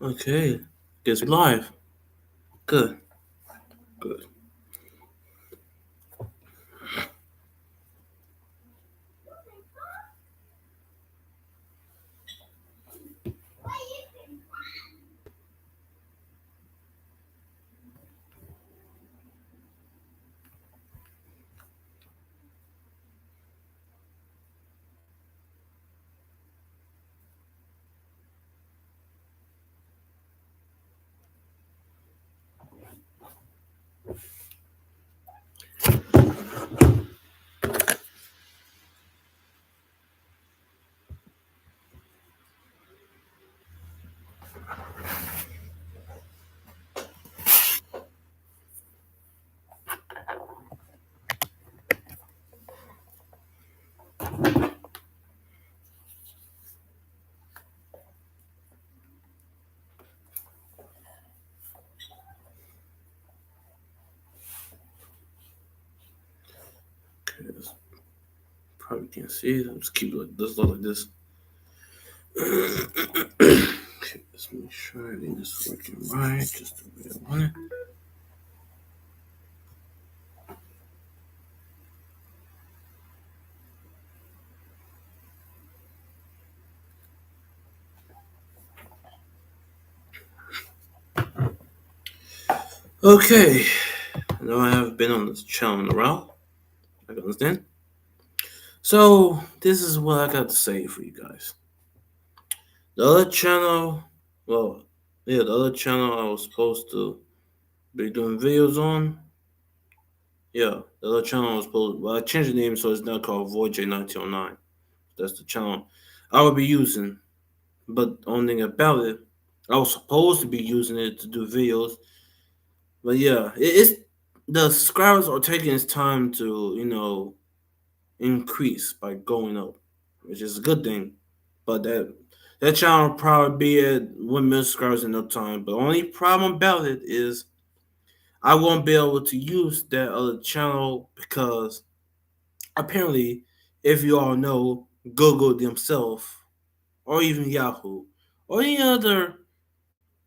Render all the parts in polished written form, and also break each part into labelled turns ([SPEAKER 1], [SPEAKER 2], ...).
[SPEAKER 1] Okay, guess we live. Good, good. Okay, probably can't see it. Let's keep it like this, look like this. Okay, let's make sure everything is working right. Just the way I want it. Okay, I know I have been on this channel in a while. I can understand. So this is what I got to say for you guys. The other channel, well, yeah, the other channel I was supposed to be doing videos on. Yeah, the other channel was supposed. Well, I changed the name, so it's now called Void J1909. That's the channel I would be using. But the only thing about it, I was supposed to be using it to do videos. But yeah, it's the subscribers are taking its time to increase by going up, which is a good thing. But that channel will probably be at 1 million subscribers in no time. But the only problem about it is I won't be able to use that other channel because apparently, if you all know, Google themselves or even Yahoo or any other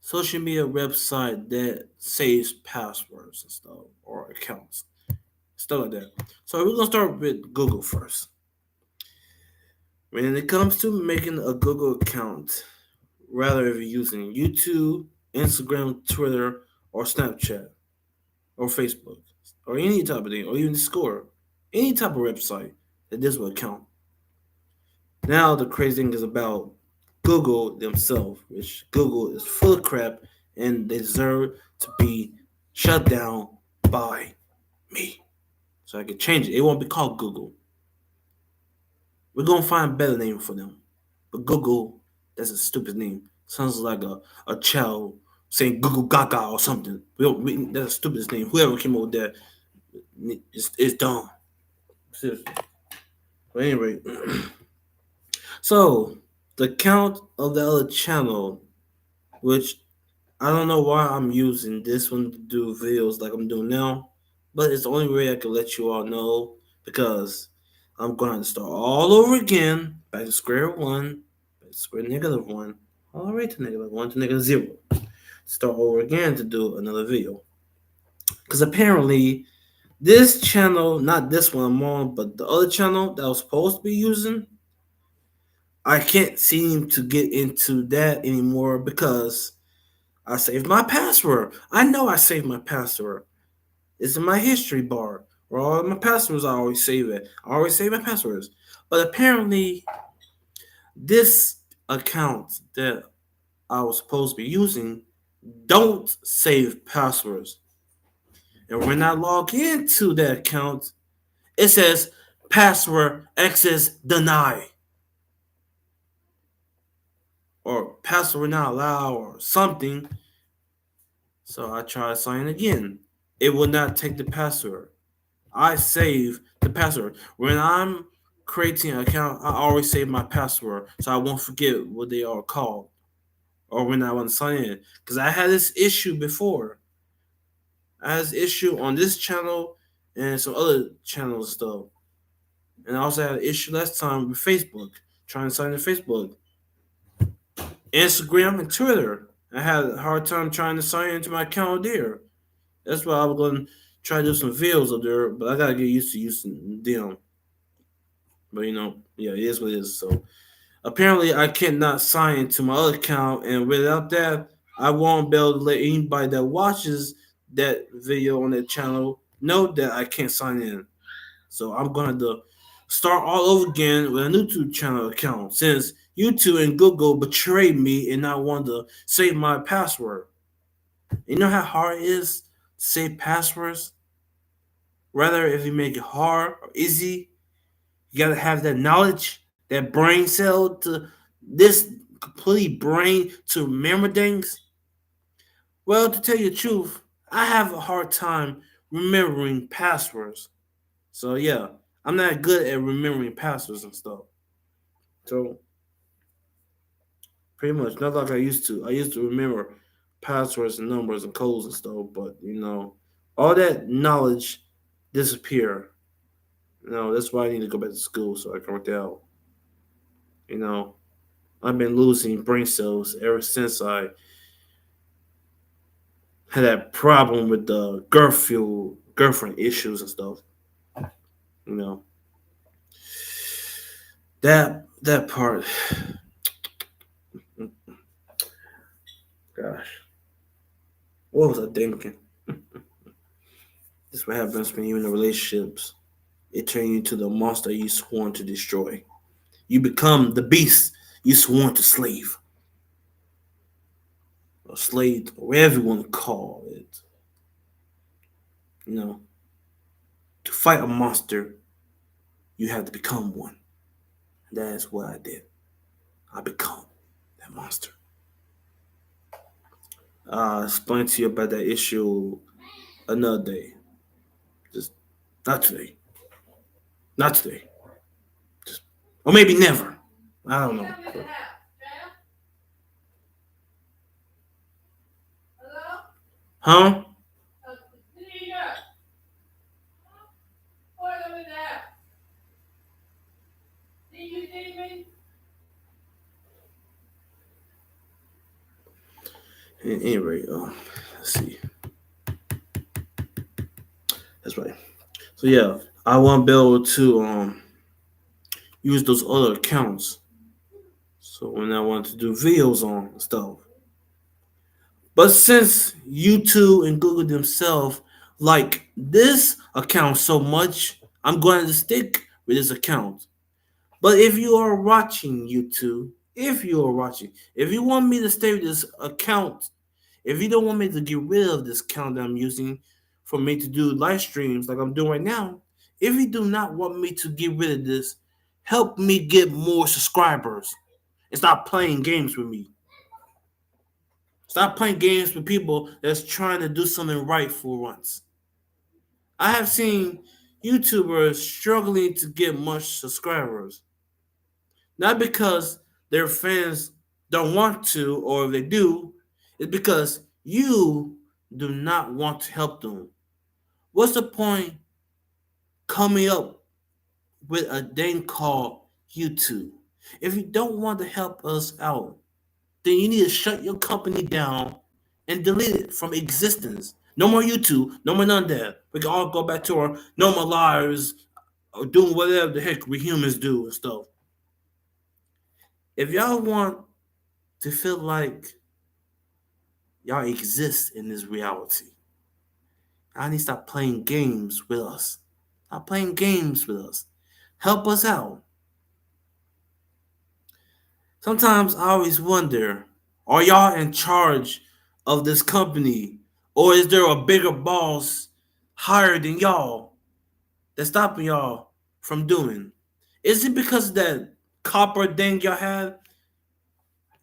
[SPEAKER 1] social media website that saves passwords and stuff or accounts, stuff like that. So we're gonna start with Google first. When it comes to making a Google account, rather if you're using YouTube, Instagram, Twitter, or Snapchat, or Facebook, or any type of thing, or even Discord, any type of website that this will count. Now the crazy thing is about Google themselves, which Google is full of crap and they deserve to be shut down by me. So I can change it. It won't be called Google. We're gonna find a better name for them. But Google, that's a stupid name. Sounds like a child saying Google Gaga or something. That's the stupidest name. Whoever came up with that is dumb. Seriously. But anyway, so the count of the other channel, which I don't know why I'm using this one to do videos like I'm doing now, but it's the only way I can let you all know because I'm going to start all over again, back to square one, back to square -1, all the way to -1 to -0. Start over again to do another video. Because apparently, this channel, not this one I'm on, but the other channel that I was supposed to be using, I can't seem to get into that anymore because I saved my password. I know I saved my password. It's in my history bar where all my passwords I always save it. I always save my passwords. But apparently, this account that I was supposed to be using don't save passwords. And when I log into that account, it says password access denied or password not allowed or something. So I try to sign again. It will not take the password. I save the password. When I'm creating an account, I always save my password so I won't forget what they are called or when I want to sign in. Because I had this issue before. I had this issue on this channel and some other channels stuff. And I also had an issue last time with Facebook, trying to sign in Facebook, Instagram, and Twitter. I had a hard time trying to sign into my account there. That's why I was going to try to do some videos up there, but I gotta get used to using them. But yeah, it is what it is. So apparently, I cannot sign into my other account, and without that, I won't be able to let anybody that watches that video on that channel know that I can't sign in. So I'm gonna have to start all over again with a YouTube channel account since YouTube and Google betrayed me and I wanted to save my password. You know how hard it is to save passwords? Rather, if you make it hard or easy, you gotta have that knowledge, that brain cell to this complete brain to remember things. Well, to tell you the truth, I have a hard time remembering passwords. So yeah, I'm not good at remembering passwords and stuff. So pretty much not like I used to. I used to remember passwords and numbers and codes and stuff, but all that knowledge disappear. That's why I need to go back to school so I can work that out. You know, I've been losing brain cells ever since I had that problem with the girlfriend issues and stuff. You know, that part. Gosh, what was I thinking? This is what happens when you're in the relationships. It turns you into the monster you sworn to destroy. You become the beast you sworn to slave. Or slave, or whatever you want to call it. You know, to fight a monster, you have to become one. That's what I did. I become that monster. I'll explain to you about that issue another day. Just not today. Not today. Just or maybe never. I don't know. Huh? Anyway, let's see. That's right. So yeah, I won't be able to use those other accounts. So when I want to do videos on stuff. But since YouTube and Google themselves like this account so much, I'm going to stick with this account. But if you are watching YouTube, if you want me to stay with this account, if you don't want me to get rid of this account that I'm using for me to do live streams like I'm doing right now, if you do not want me to get rid of this, help me get more subscribers and stop playing games with me. Stop playing games with people that's trying to do something right for once. I have seen YouTubers struggling to get much subscribers. Not because their fans don't want to, or if they do, it's because you do not want to help them. What's the point coming up with a thing called YouTube? If you don't want to help us out, then you need to shut your company down and delete it from existence. No more YouTube, no more none of that. We can all go back to our normal lives or doing whatever the heck we humans do and stuff. If y'all want to feel like y'all exist in this reality, I need to stop playing games with us. Stop playing games with us. Help us out. Sometimes I always wonder, are y'all in charge of this company? Or is there a bigger boss higher than y'all that's stopping y'all from doing? Is it because of that copper thing y'all had?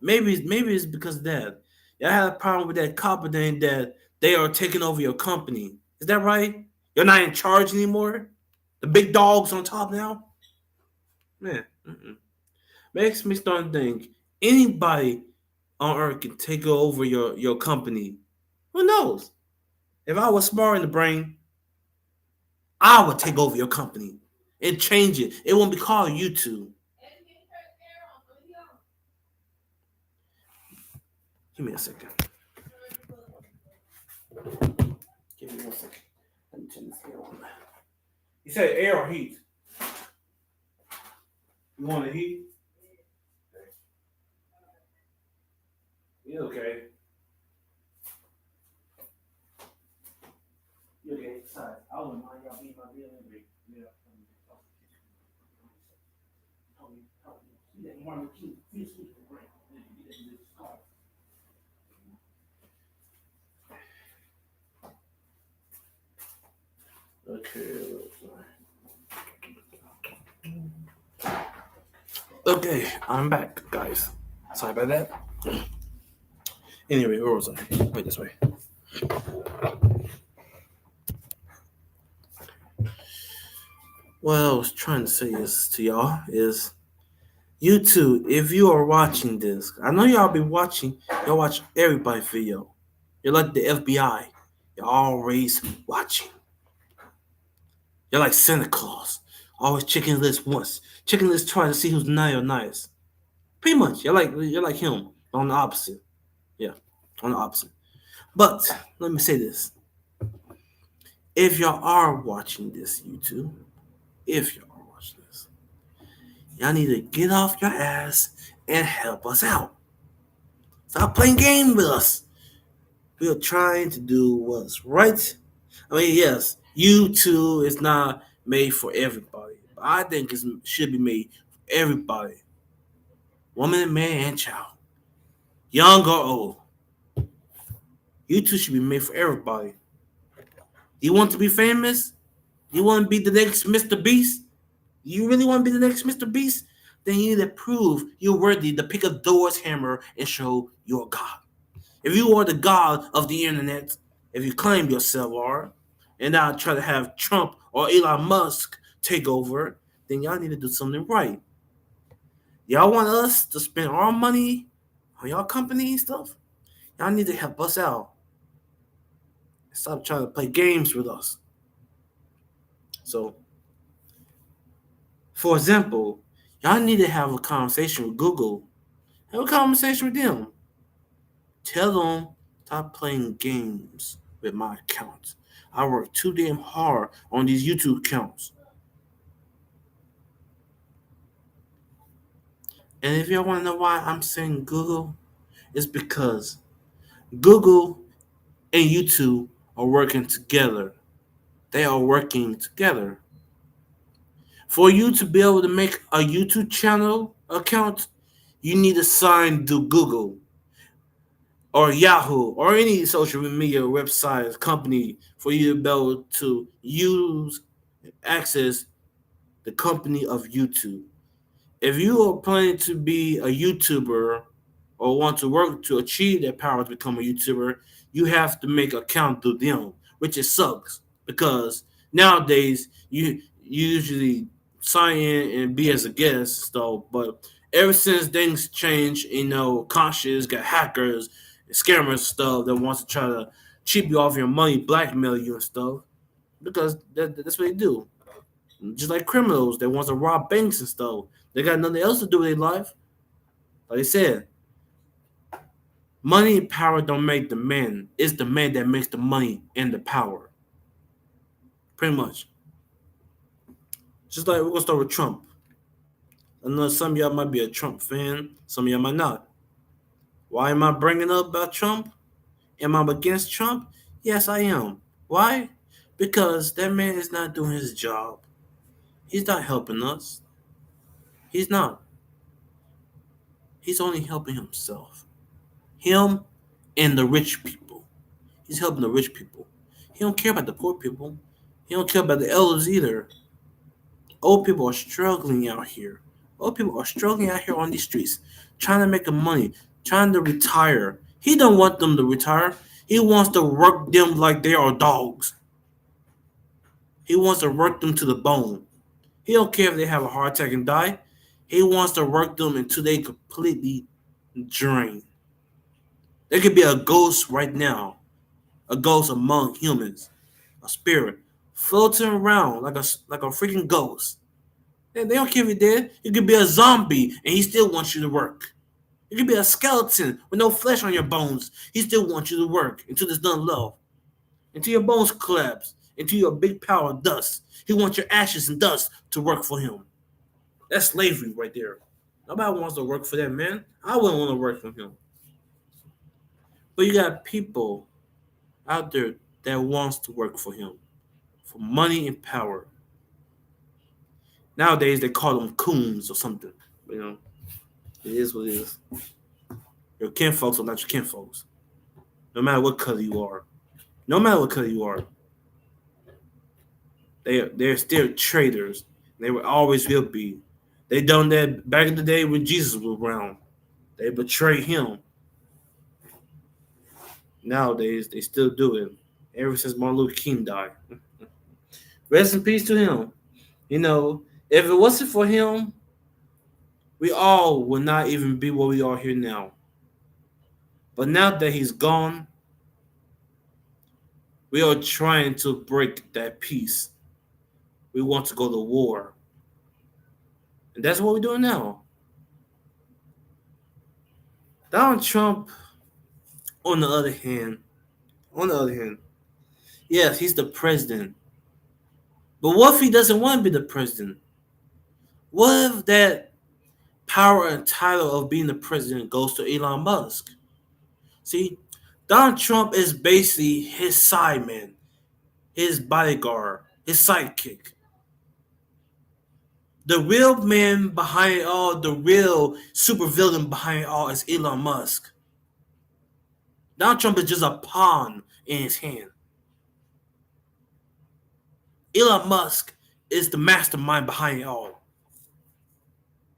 [SPEAKER 1] Maybe it's because of that. Y'all had a problem with that copper thing that they are taking over your company. Is that right? You're not in charge anymore? The big dog's on top now? Man, makes me start to think anybody on earth can take over your company. Who knows? If I was smart in the brain, I would take over your company and change it. It won't be called YouTube. Give me a second. Give me 1 second. Let me turn this air on. You said air or heat? You want the heat? You okay? You okay? Sorry. I wouldn't mind y'all being my real angry. Yeah. Okay. Okay, I'm back, guys. Sorry about that. Anyway, where was I? Wait, this way. What I was trying to say is to y'all is you too, if you are watching this, I know y'all be watching, y'all watch everybody's video. You're like the FBI. You're always watching. You're like Santa Claus. Always checking the list once. Checking the list twice to see who's nice or nice. Pretty much. You're like him. On the opposite. Yeah. On the opposite. But let me say this. If y'all are watching this YouTube, if y'all are watching this, y'all need to get off your ass and help us out. Stop playing games with us. We are trying to do what's right. I mean, yes, YouTube is not made for everybody. But I think it should be made for everybody. Woman, man, and child. Young or old. YouTube should be made for everybody. You want to be famous? You want to be the next Mr. Beast? You really want to be the next Mr. Beast? Then you need to prove you're worthy to pick up Thor's hammer and show you're God. If you are the God of the internet, if you claim yourself are, and now try to have Trump or Elon Musk take over, then y'all need to do something right. Y'all want us to spend our money on y'all company and stuff? Y'all need to help us out. Stop trying to play games with us. So, for example, y'all need to have a conversation with Google. Have a conversation with them. Tell them stop playing games with my account. I work too damn hard on these YouTube accounts. And if y'all want to know why I'm saying Google, it's because Google and YouTube are working together. They are working together. For you to be able to make a YouTube channel account, you need to sign to Google or Yahoo or any social media website company for you to be able to use and access the company of YouTube. If you are planning to be a YouTuber or want to work to achieve that power to become a YouTuber, you have to make an account through them, which it sucks because nowadays you usually sign in and be as a guest. So, but ever since things changed, conscious got hackers, and scammers, and stuff that wants to try to cheap you off your money, blackmail you and stuff, because that's what they do. Just like criminals that want to rob banks and stuff. They got nothing else to do with their life. Like I said, money and power don't make the man. It's the man that makes the money and the power. Pretty much. Just like we're gonna start with Trump. I know some of y'all might be a Trump fan, some of y'all might not. Why am I bringing up about Trump? Am I against Trump? Yes, I am. Why? Because that man is not doing his job. He's not helping us. He's not. He's only helping himself. Him and the rich people. He's helping the rich people. He don't care about the poor people. He don't care about the elders either. Old people are struggling out here. Old people are struggling out here on these streets, trying to make money, trying to retire. He don't want them to retire. He wants to work them like they are dogs. He wants to work them to the bone. He don't care if they have a heart attack and die. He wants to work them until they completely drain. There could be a ghost right now, a ghost among humans, a spirit floating around like a freaking ghost. They don't care if you're dead. You could be a zombie and he still wants you to work. You could be a skeleton with no flesh on your bones. He still wants you to work until there's none left, until your bones collapse, until you're a big pile of dust. He wants your ashes and dust to work for him. That's slavery right there. Nobody wants to work for that man. I wouldn't want to work for him. But you got people out there that wants to work for him for money and power. Nowadays they call them coons or something. You know, it is what it is. Your kinfolks are not your kinfolks. No matter what color you are. No matter what color you are. They're still traitors. They will always will be. They done that back in the day when Jesus was around. They betrayed him. Nowadays they still do it. Ever since Martin Luther King died. Rest in peace to him. You know, if it wasn't for him, we all would not even be where we are here now. But now that he's gone, we are trying to break that peace. We want to go to war. And that's what we're doing now. Donald Trump, on the other hand, on the other hand, yes, he's the president. But what if he doesn't want to be the president? What if that power and title of being the president goes to Elon Musk? See, Donald Trump is basically his sideman, his bodyguard, his sidekick. The real man behind it all, the real supervillain behind it all is Elon Musk. Donald Trump is just a pawn in his hand. Elon Musk is the mastermind behind it all.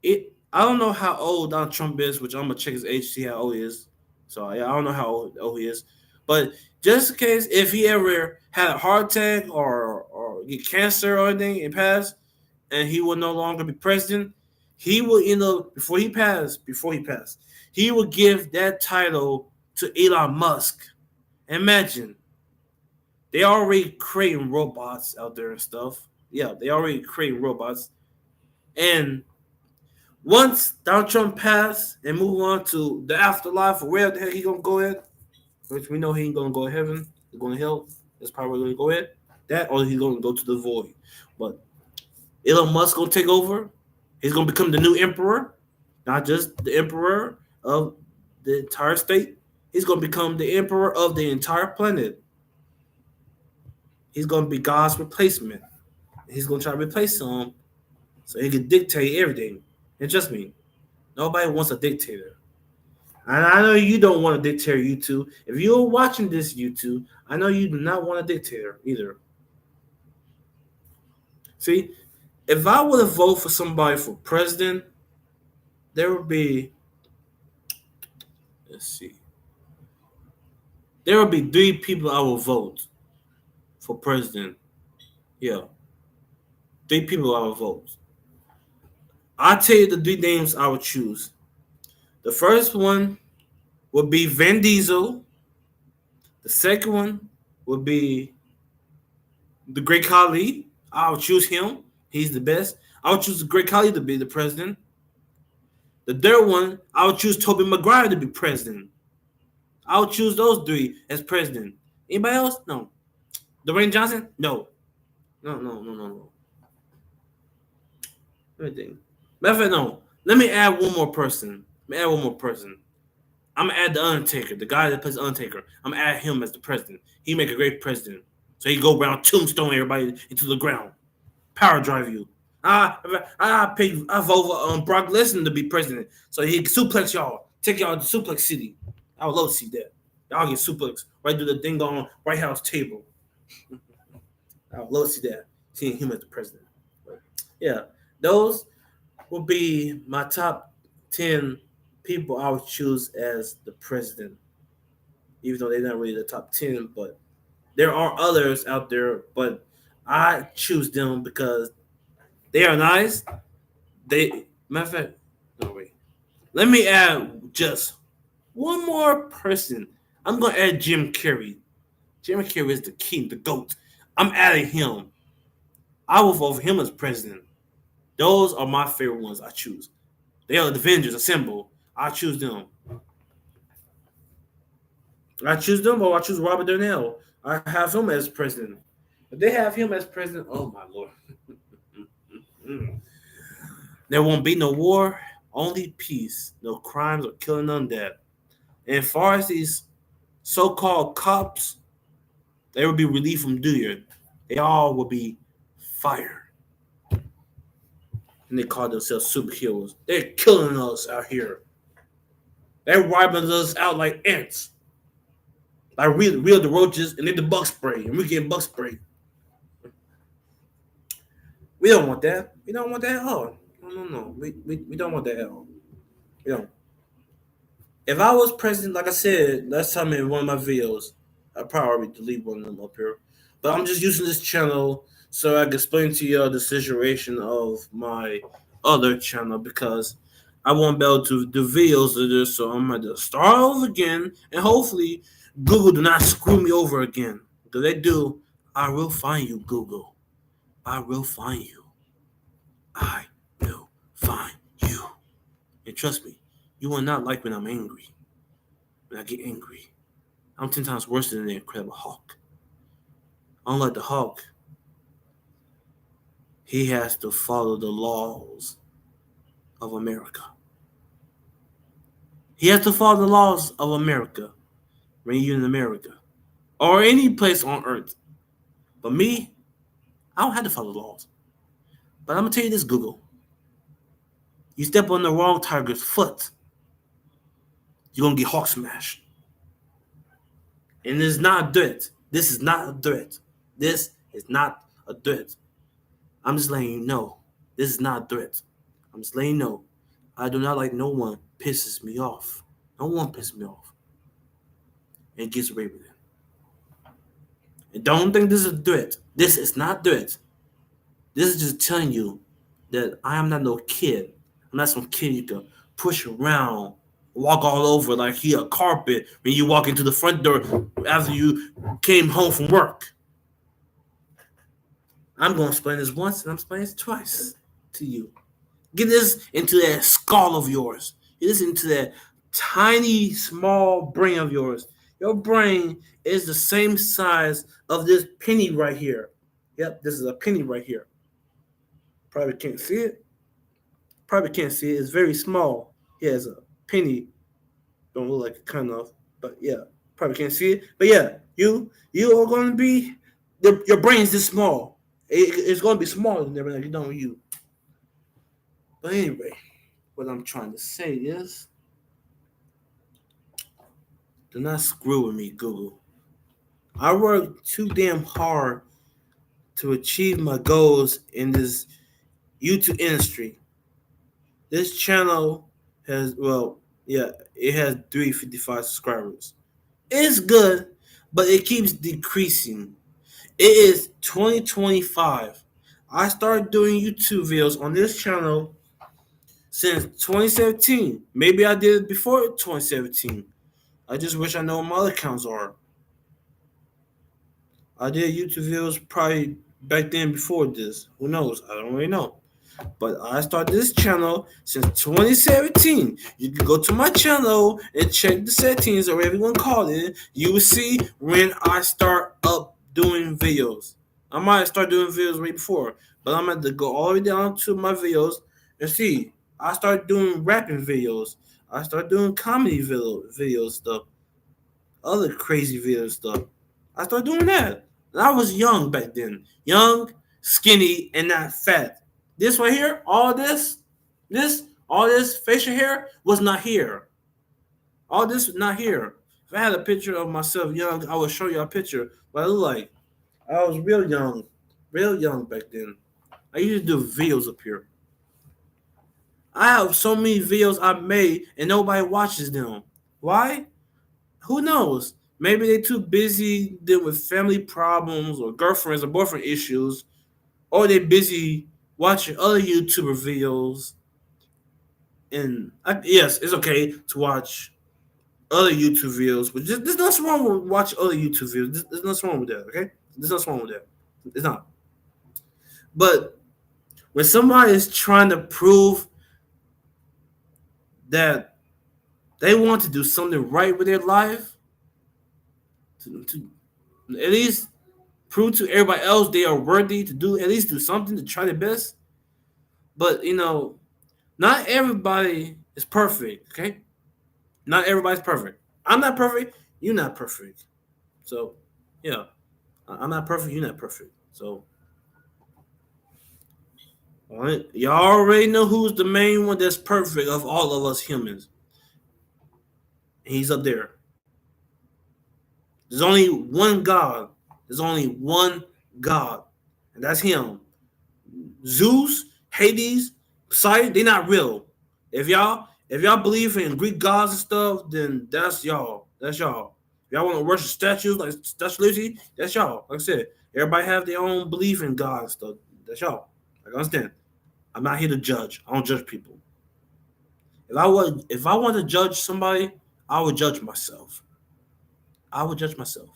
[SPEAKER 1] I don't know how old Donald Trump is, which I'm gonna check his age, see how old he is. So yeah, I don't know how old he is, but just in case if he ever had a heart attack or get cancer or anything and pass, and he will no longer be president, he will before he passed, he will give that title to Elon Musk. Imagine they already creating robots out there and stuff. Yeah, they already creating robots, and once Donald Trump passed and move on to the afterlife or where the heck he gonna go at, which we know he ain't gonna go to heaven, he's going to hell. That's probably gonna go at that, or he's gonna go to the void. But Elon Musk gonna take over. He's gonna become the new emperor, not just the emperor of the entire state. He's gonna become the emperor of the entire planet. He's gonna be God's replacement. He's gonna try to replace him so he can dictate everything. And trust me, nobody wants a dictator. And I know you don't want a dictator, YouTube. If you're watching this, YouTube, I know you do not want a dictator either. See, if I were to vote for somebody for president, there would be, let's see, there would be 3 people I will vote for president. Yeah, 3 people I will vote. I'll tell you the 3 names I would choose. The first one would be Vin Diesel. The second one would be the Great Khali. I would choose him. He's the best. I would choose the Great Khali to be the president. The third one, I would choose Tobey Maguire to be president. I would choose those 3 as president. Anybody else? No. Dwayne Johnson? No. No. Let me think. Matter of fact, no. Let me add one more person. I'm gonna add the Undertaker, the guy that plays Undertaker. I'm gonna add him as the president. He make a great president. So he go around tombstone everybody into the ground, power drive you. I vote for Brock Lesnar to be president, so he can suplex y'all, take y'all to Suplex City. I would love to see that. Y'all get suplex right through the thing on White House table. I would love to see that. Seeing him as the president. But yeah, those will be my top 10 people I would choose as the president. Even though they're not really the top 10, but there are others out there, but I choose them because they are nice. Matter of fact, no wait. Let me add just one more person. I'm gonna add Jim Carrey. Jim Carrey is the king, the GOAT. I'm adding him. I will vote for him as president. Those are my favorite ones I choose. They are the Avengers assemble. I choose them. I choose them, or I choose Robert Darnell. I have him as president. If they have him as president, oh my lord, there won't be no war, only peace, no crimes or killing undead. And as far as these so-called cops, they will be relieved from duty. They all will be fired. And they call themselves superheroes. They're killing us out here. They're wiping us out like ants. Like real the roaches and then the bug spray. And we get bug spray. We don't want that. We don't want that at all. No. We don't want that at all. We don't. If I was president, like I said last time in one of my videos, I'd probably delete one of them up here. But I'm just using this channel so I can explain to you the situation of my other channel because I won't be able to do videos of this, so I'm gonna start over again and hopefully Google do not screw me over again. If they do, I will find you, Google. I will find you. I will find you. And trust me, you will not like when I'm angry. When I get angry. I'm 10 times worse than the Incredible Hulk. Unlike the Hulk, he has to follow the laws of America. He has to follow the laws of America when you're in America or any place on earth. But me, I don't have to follow the laws. But I'm going to tell you this, Google. You step on the wrong tiger's foot, you're going to get Hulk smashed. And it's not a threat. This is not a threat. This is not a threat. I'm just letting you know. This is not a threat. I'm just letting you know. I do not like no one pisses me off. No one pisses me off. And gets away with it. And don't think this is a threat. This is not a threat. This is just telling you that I am not no kid. I'm not some kid you can push around, walk all over like he a carpet when you walk into the front door after you came home from work. I'm going to explain this once and I'm explaining this twice to you. Get this into that skull of yours. Get this into that tiny, small brain of yours. Your brain is the same size of this penny right here. Yep, this is a penny right here. Probably can't see it. Probably can't see it. It's very small. It has a penny. Don't look like it, kind of. But yeah, probably can't see it. But yeah, you are going to be, your brain's this small. It's going to be smaller than everything you know you. But anyway, what I'm trying to say is, do not screw with me, Google. I work too damn hard to achieve my goals in this YouTube industry. This channel has, it has 355 subscribers. It's good, but it keeps decreasing. It is 2025. I started doing YouTube videos on this channel since 2017. Maybe I did it before 2017. I just wish I know what my other accounts are. I did YouTube videos probably back then before this. Who knows? I don't really know. But I started this channel since 2017. You can go to my channel and check the settings or whatever you want to call it. You will see when I start up doing videos. I might start doing videos way before, but I'm going to go all the way down to my videos and see. I started doing rapping videos. I started doing comedy videos stuff. Other crazy video stuff. I started doing that. And I was young back then. Young, skinny, and not fat. This right here, all this facial hair was not here. All this was not here. If I had a picture of myself young, I would show you a picture what I look like. I was real young back then. I used to do videos up here. I have so many videos I've made and nobody watches them. Why? Who knows? Maybe they're too busy dealing with family problems or girlfriends or boyfriend issues, or they're busy watching other YouTuber videos. And yes, it's okay to watch other YouTube videos, but there's nothing wrong with watching other YouTube videos. There's nothing wrong with that, okay? There's nothing wrong with that. It's not. But when somebody is trying to prove that they want to do something right with their life, to at least prove to everybody else they are worthy to do at least do something to try their best. But not everybody is perfect. Okay, not everybody's perfect. I'm not perfect. You're not perfect. So, yeah, I'm not perfect. You're not perfect. So, all right, y'all already know who's the main one that's perfect of all of us humans. He's up there. There's only one God. There's only one God, and that's Him. Zeus, Hades, Poseidon, they're not real. If y'all believe in Greek gods and stuff, then that's y'all. That's y'all. If y'all want to worship statues like Statue of Liberty, that's y'all. Like I said, everybody have their own belief in God and stuff. That's y'all. Like, understand. I'm not here to judge. I don't judge people. If I want to judge somebody, I would judge myself. I would judge myself,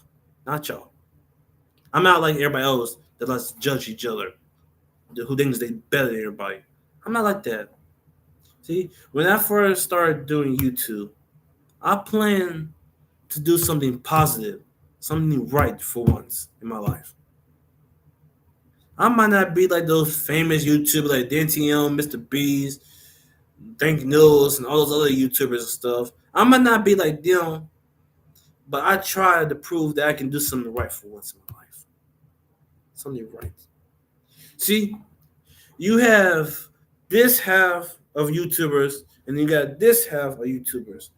[SPEAKER 1] not y'all. I'm not like everybody else that likes to judge each other, who thinks they better than everybody. I'm not like that. See, when I first started doing YouTube, I planned to do something positive, something right for once in my life. I might not be like those famous YouTubers like DNTM, Mr. Beast, Thank News, and all those other YouTubers and stuff. I might not be like them, but I try to prove that I can do something right for once in my life. Something right. See, you have this half of YouTubers and you got this half of YouTubers.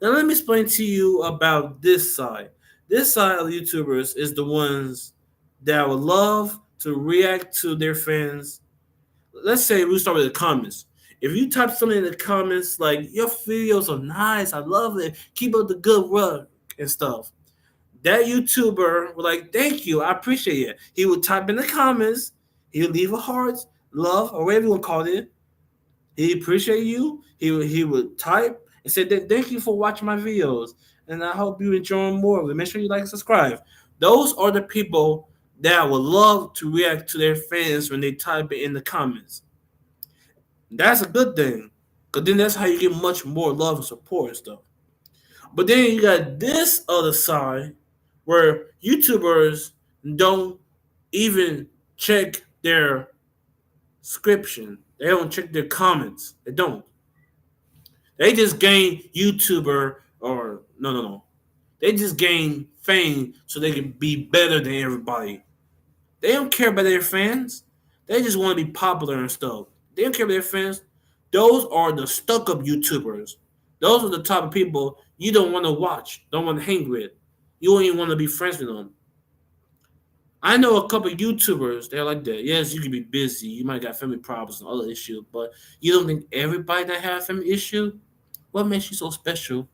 [SPEAKER 1] Now let me explain to you about this side. This side of YouTubers is the ones that would love to react to their fans. Let's say we start with the comments. If you type something in the comments like your videos are nice, I love it, keep up the good work and stuff. That YouTuber would like, thank you, I appreciate it. He would type in the comments, he would leave a heart, love, or whatever you want to call it. He appreciate you. He would type and say that thank you for watching my videos, and I hope you enjoy more of it. Make sure you like and subscribe. Those are the people that would love to react to their fans when they type it in the comments. That's a good thing, cause then that's how you get much more love and support and stuff. But then you got this other side where YouTubers don't even check their description. They don't check their comments. They don't. They just gain YouTuber or no. They just gain fame so they can be better than everybody. They don't care about their fans. They just want to be popular and stuff. They don't care about their fans. Those are the stuck up YouTubers. Those are the type of people you don't want to watch, don't want to hang with. You don't even want to be friends with them. I know a couple of YouTubers, they're like that. Yes, you can be busy. You might got family problems and other issues, but you don't think everybody that have a family issue? What makes you so special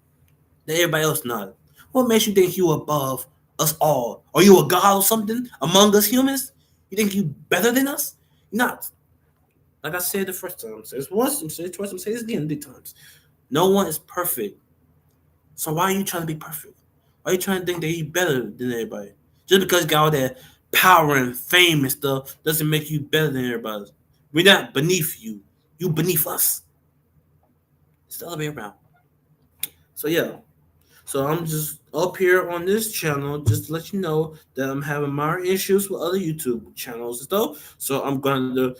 [SPEAKER 1] that everybody else not? What makes you think you above us all? Are you a god or something among us humans? You think you better than us? You're not. Like I said the first time, say this once, say it twice, say this again 3 times. No one is perfect. So why are you trying to be perfect? Why are you trying to think that you're better than everybody? Just because you got all that power and fame and stuff doesn't make you better than everybody. We're not beneath you. You beneath us. It's the other way around. So yeah. So I'm just up here on this channel just to let you know that I'm having minor issues with other YouTube channels and stuff. So I'm going to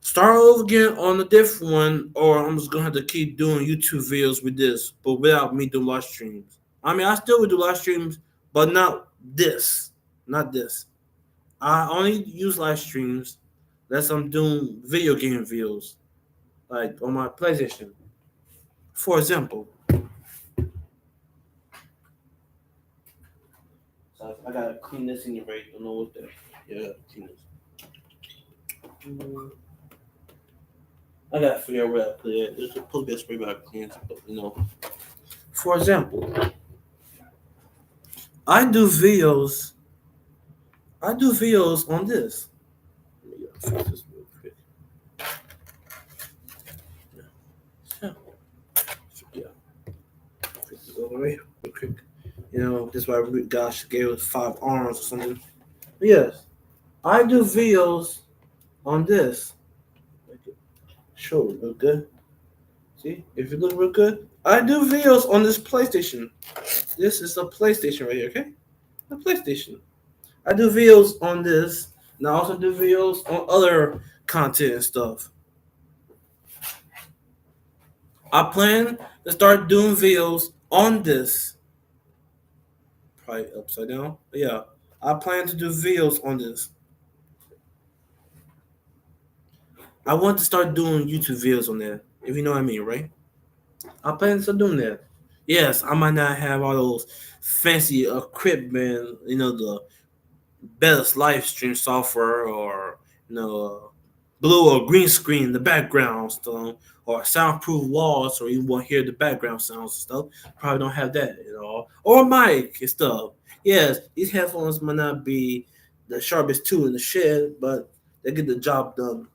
[SPEAKER 1] start over again on a different one, or I'm just gonna have to keep doing YouTube videos with this, but without me doing live streams. I mean, I still would do live streams, but not this. Not this. I only use live streams unless I'm doing video game videos, like on my PlayStation. For example, so I gotta clean this anyway. Don't know what the yeah, clean this. I gotta figure out where I put it. There's supposed to be a spray bottle cleans, but For example, I do videos. I do videos on this. Let me fix this real quick. Yeah, fix this all the way real quick. This is why gosh gave us 5 arms or something. But yes, I do videos on this. Make it show real good. See, if you look real good, I do videos on this PlayStation. This is a PlayStation right here, okay? The PlayStation. I do videos on this, and I also do videos on other content and stuff. I plan to start doing videos on this. Probably upside down. But yeah, I plan to do videos on this. I want to start doing YouTube videos on that, if you know what I mean, right? I plan to start doing that. Yes, I might not have all those fancy equipment, the best live stream software or blue or green screen in the background stuff or soundproof walls or you won't hear the background sounds and stuff. Probably don't have that at all. Or mic and stuff. Yes, these headphones might not be the sharpest tool in the shed, but they get the job done.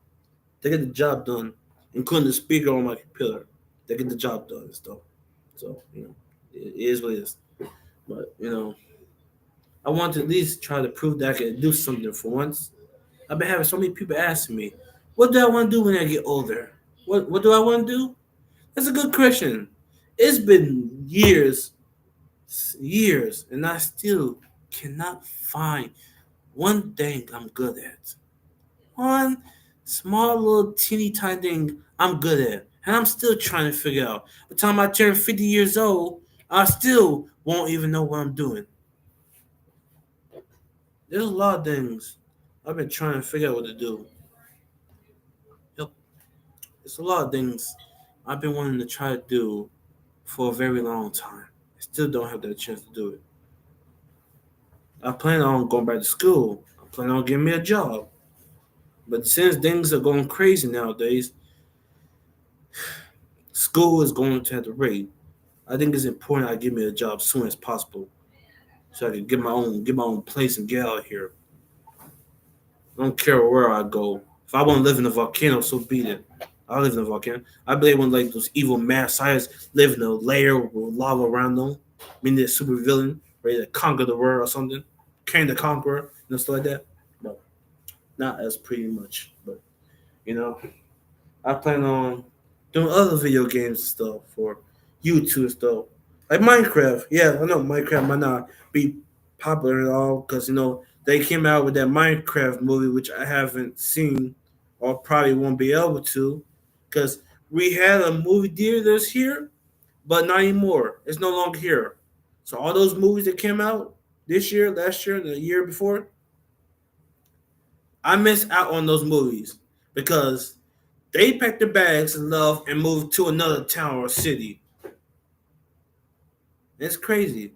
[SPEAKER 1] They get the job done, including the speaker on my computer. They get the job done and stuff. So, it is what it is. But, I want to at least try to prove that I can do something for once. I've been having so many people asking me, what do I want to do when I get older? What do I want to do? That's a good question. It's been years, and I still cannot find one thing I'm good at. One small little teeny tiny thing I'm good at. And I'm still trying to figure out. By the time I turn 50 years old, I still won't even know what I'm doing. There's a lot of things I've been trying to figure out what to do. Yep. There's a lot of things I've been wanting to try to do for a very long time. I still don't have that chance to do it. I plan on going back to school. I plan on getting me a job. But since things are going crazy nowadays, school is going to have to wait. I think it's important I get me a job as soon as possible, so I can get my own place and get out of here. I don't care where I go. If I want to live in a volcano, so be it. I live in a volcano. I believe when like those evil mad scientists live in a layer with lava around them, meaning they're super villain, ready to conquer the world or something, Kang the Conqueror, stuff like that. No, not as pretty much, but you know, I plan on doing other video games and stuff for YouTube stuff. Like Minecraft. Yeah, I know Minecraft might not be popular at all because they came out with that Minecraft movie, which I haven't seen or probably won't be able to because we had a movie theaters here, but not anymore. It's no longer here. So all those movies that came out this year, last year, and the year before, I missed out on those movies because they packed their bags and left and moved to another town or city. It's crazy.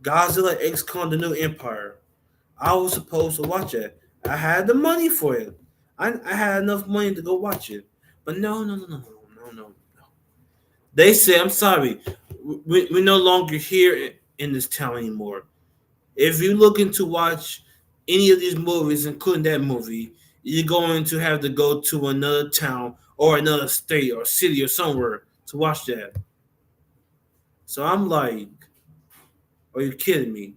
[SPEAKER 1] Godzilla X Kong: The New Empire. I was supposed to watch it. I had the money for it. I had enough money to go watch it. But no, no, no, no, no, no, no. They say, I'm sorry, we're no longer here in this town anymore. If you're looking to watch any of these movies, including that movie, you're going to have to go to another town or another state or city or somewhere to watch that. So I'm like, are you kidding me?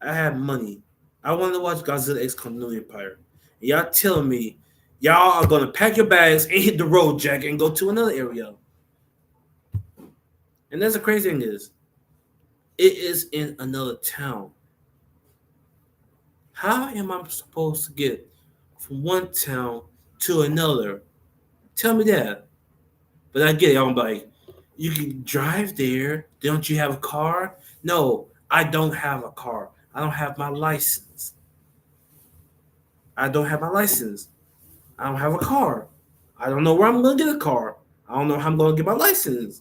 [SPEAKER 1] I have money. I want to watch Godzilla X Kong: The New Empire. Y'all telling me y'all are gonna pack your bags and hit the road, Jack, and go to another area. And that's the crazy thing is, it is in another town. How am I supposed to get from one town to another? Tell me that. But I get it. I'm like, you can drive there. Don't you have a car? No, I don't have a car. I don't have my license. I don't have my license. I don't have a car. I don't know where I'm going to get a car. I don't know how I'm going to get my license.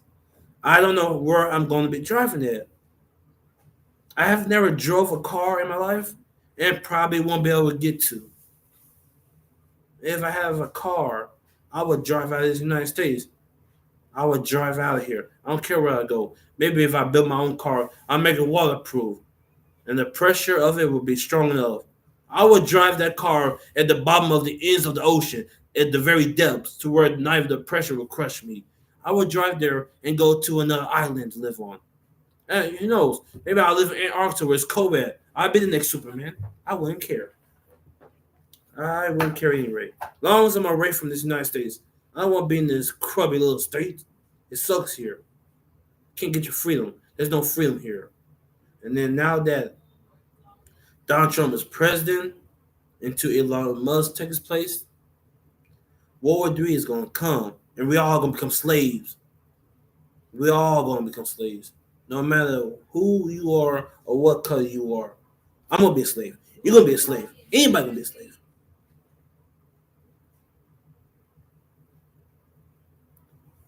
[SPEAKER 1] I don't know where I'm going to be driving at. I have never drove a car in my life and probably won't be able to get to. If I have a car, I would drive out of the United States. I would drive out of here. I don't care where I go. Maybe if I build my own car, I'll make it waterproof. And the pressure of it will be strong enough. I would drive that car at the bottom of the ends of the ocean, at the very depths, to where not even the pressure will crush me. I would drive there and go to another island to live on. And who knows? Maybe I'll live in Antarctica where it's cold at. I'll be the next Superman. I wouldn't care. I wouldn't care at any rate. As long as I'm away from this United States, I don't want to be in this crummy little state. It sucks here. Can't get your freedom. There's no freedom here. And then now that Donald Trump is president, until Elon Musk takes his place, World War III is gonna come, and we all gonna become slaves. We all gonna become slaves, no matter who you are or what color you are. I'm gonna be a slave. You're gonna be a slave. Anybody gonna be a slave.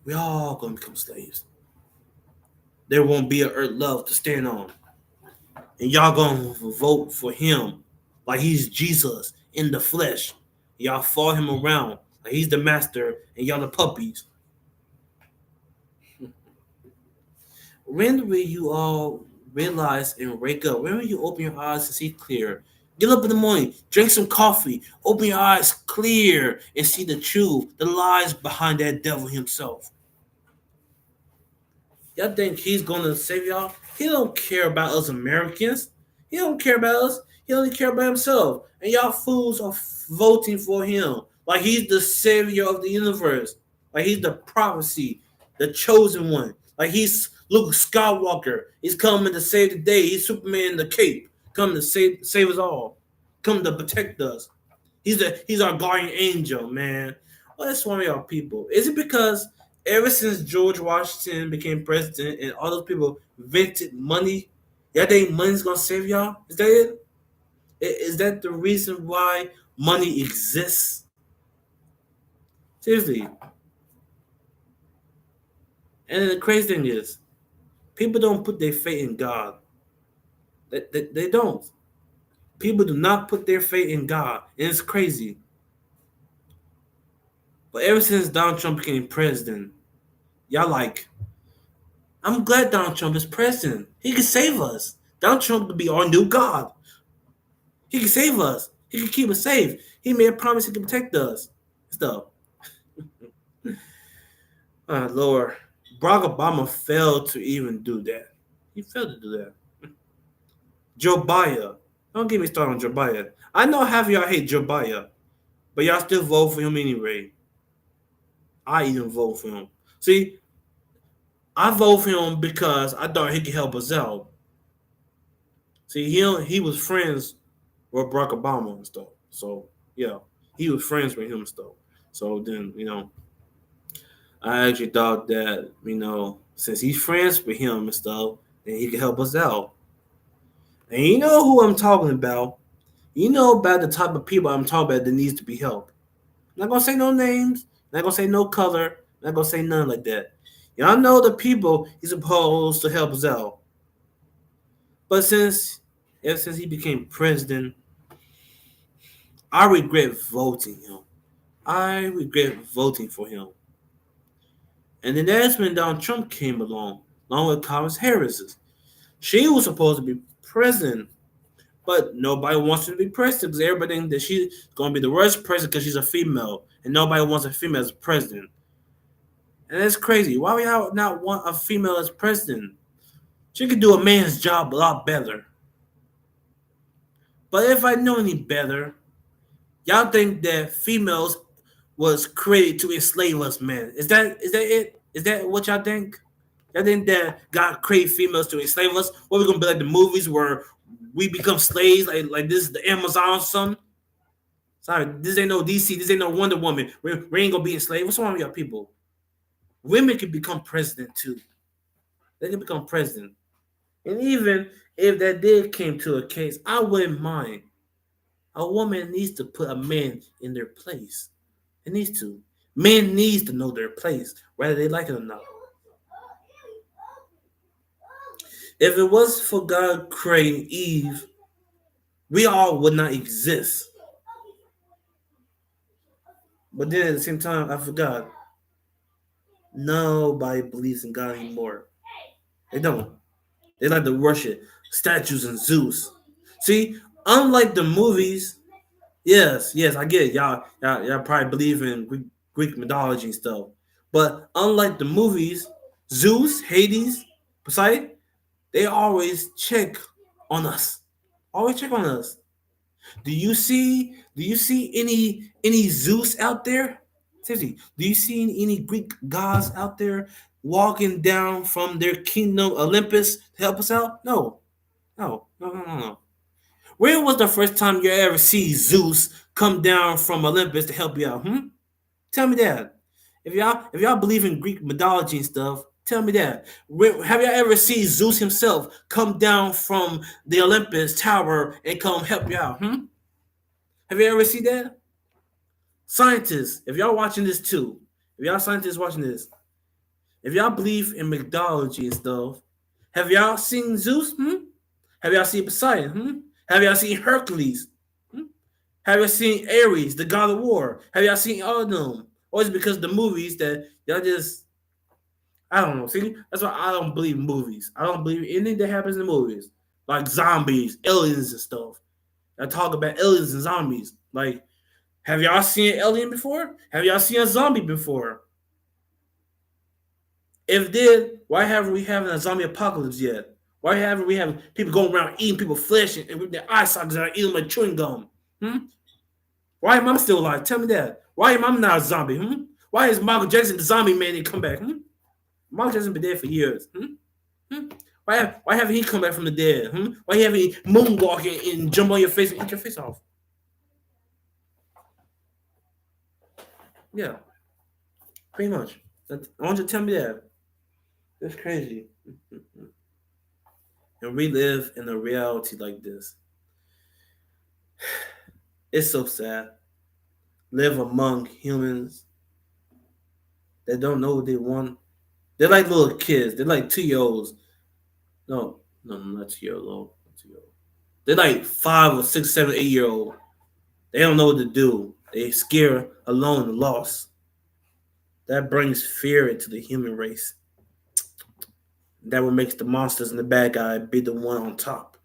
[SPEAKER 1] We all gonna become slaves. There won't be a earth love to stand on, and y'all gonna vote for him like he's Jesus in the flesh. Y'all follow him around like he's the master, and y'all the puppies. When will you all realize and wake up? When will you open your eyes to see clear? Get up in the morning, drink some coffee, open your eyes clear, and see the truth, the lies behind that devil himself. Y'all think he's gonna save y'all? He don't care about us Americans. He don't care about us. He only care about himself. And y'all fools are voting for him like he's the savior of the universe, like he's the prophecy, the chosen one, like he's Luke Skywalker. He's coming to save the day. He's Superman in the cape, coming to save us all, coming to protect us. He's our guardian angel, man. Well, that's one of y'all people. Is it because ever since George Washington became president and all those people invented money, y'all think money's gonna save y'all? Is that it? Is that the reason why money exists? Seriously. And the crazy thing is, people don't put their faith in God. They don't. People do not put their faith in God. And it's crazy. But ever since Donald Trump became president, y'all like, I'm glad Donald Trump is president. He can save us. Donald Trump could be our new God. He can save us. He can keep us safe. He made a promise he can protect us. Stuff. Lord, Barack Obama failed to even do that. He failed to do that. Joe Biden. Don't get me started on Joe Biden. I know half of y'all hate Joe Biden, but y'all still vote for him anyway. I even vote for him. See, I vote for him because I thought he could help us out. See, he was friends with Barack Obama and stuff. So yeah, he was friends with him and stuff. So then I actually thought that since he's friends with him and stuff, then he could help us out. And you know who I'm talking about. You know about the type of people I'm talking about that needs to be helped. I'm not gonna say no names. I'm not gonna say no color. I'm not gonna say none like that. Y'all know the people he's supposed to help us out. But ever since he became president, I regret voting him. I regret voting for him. And then that's when Donald Trump came along with Kamala Harris. She was supposed to be president, but nobody wants her to be president because everybody thinks that she's going to be the worst president because she's a female, and nobody wants a female as president. And that's crazy. Why would y'all not want a female as president? She could do a man's job a lot better. But if I know any better, y'all think that females was created to enslave us, man. Is that it? Is that what y'all think? Y'all think that God created females to enslave us? What we gonna be like the movies where we become slaves, like this is the Amazon or something? Sorry, this ain't no DC, this ain't no Wonder Woman. We ain't gonna be enslaved. What's wrong with y'all people? Women can become president too. They can become president. And even if that did came to a case, I wouldn't mind. A woman needs to put a man in their place. It needs to. Men needs to know their place, whether they like it or not. If it was for God creating Eve, we all would not exist. But then at the same time, I forgot. Nobody believes in God anymore. They don't. They like to worship statues and Zeus. See, unlike the movies, yes, I get it. Y'all probably believe in Greek mythology and stuff. But unlike the movies, Zeus, Hades, Poseidon, they always check on us. Always check on us. Do you see any Zeus out there? Seriously, do you see any Greek gods out there walking down from their kingdom Olympus to help us out? No, no, no, no, no, no. When was the first time you ever see Zeus come down from Olympus to help you out? Hmm? Tell me that. If y'all believe in Greek mythology and stuff, tell me that. Have y'all ever seen Zeus himself come down from the Olympus tower and come help you out? Hmm? Have you ever seen that? Scientists, if y'all watching this too, if y'all scientists watching this, if y'all believe in mythology and stuff, have y'all seen Zeus? Hmm? Have y'all seen Poseidon? Hmm? Have y'all seen Hercules? Hmm? Have y'all seen Ares, the god of war? Have y'all seen all of them? Or is it because of the movies that y'all just, I don't know. See, that's why I don't believe in movies. I don't believe anything that happens in movies. Like zombies, aliens and stuff. I talk about aliens and zombies. Like, have y'all seen an alien before? Have y'all seen a zombie before? If did, why haven't we having a zombie apocalypse yet? Why haven't we having people going around eating people's flesh and with their eye sockets and eating like chewing gum? Hmm? Why am I still alive? Tell me that. Why am I not a zombie? Hmm? Why is Michael Jackson the zombie man and come back? Hmm? Michael Jackson been dead for years. Hmm? Hmm? Why haven't he come back from the dead? Hmm? Why haven't he moonwalk and jump on your face and eat your face off? Yeah, pretty much. I want you to tell me that. That's crazy. And we live in a reality like this. It's so sad. Live among humans that don't know what they want. They're like little kids. They're like 2 year olds. No, no, not 2 year old. Not 2 year old. They're like 5 or 6, 7, 8 year old. They don't know what to do. They scared, alone, and lost. That brings fear into the human race. That what makes the monsters and the bad guy be the one on top.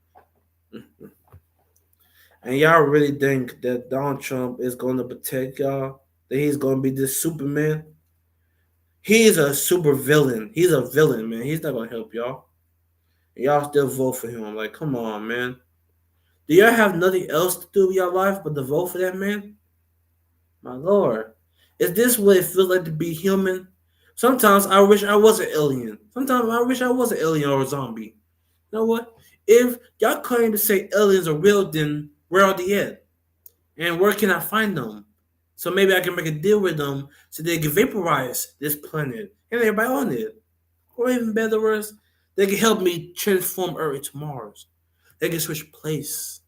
[SPEAKER 1] And y'all really think that Donald Trump is going to protect y'all? That he's going to be this Superman? He's a super villain. He's a villain, man. He's not going to help y'all. And y'all still vote for him. Like, come on, man. Do y'all have nothing else to do with your life but to vote for that man? My lord. Is this what it feels like to be human? Sometimes I wish I was an alien. Sometimes I wish I was an alien or a zombie. You know what? If y'all claim to say aliens are real, then where are they at? And where can I find them? So maybe I can make a deal with them so they can vaporize this planet and everybody on it. Or even better worse, they can help me transform Earth to Mars. They can switch place.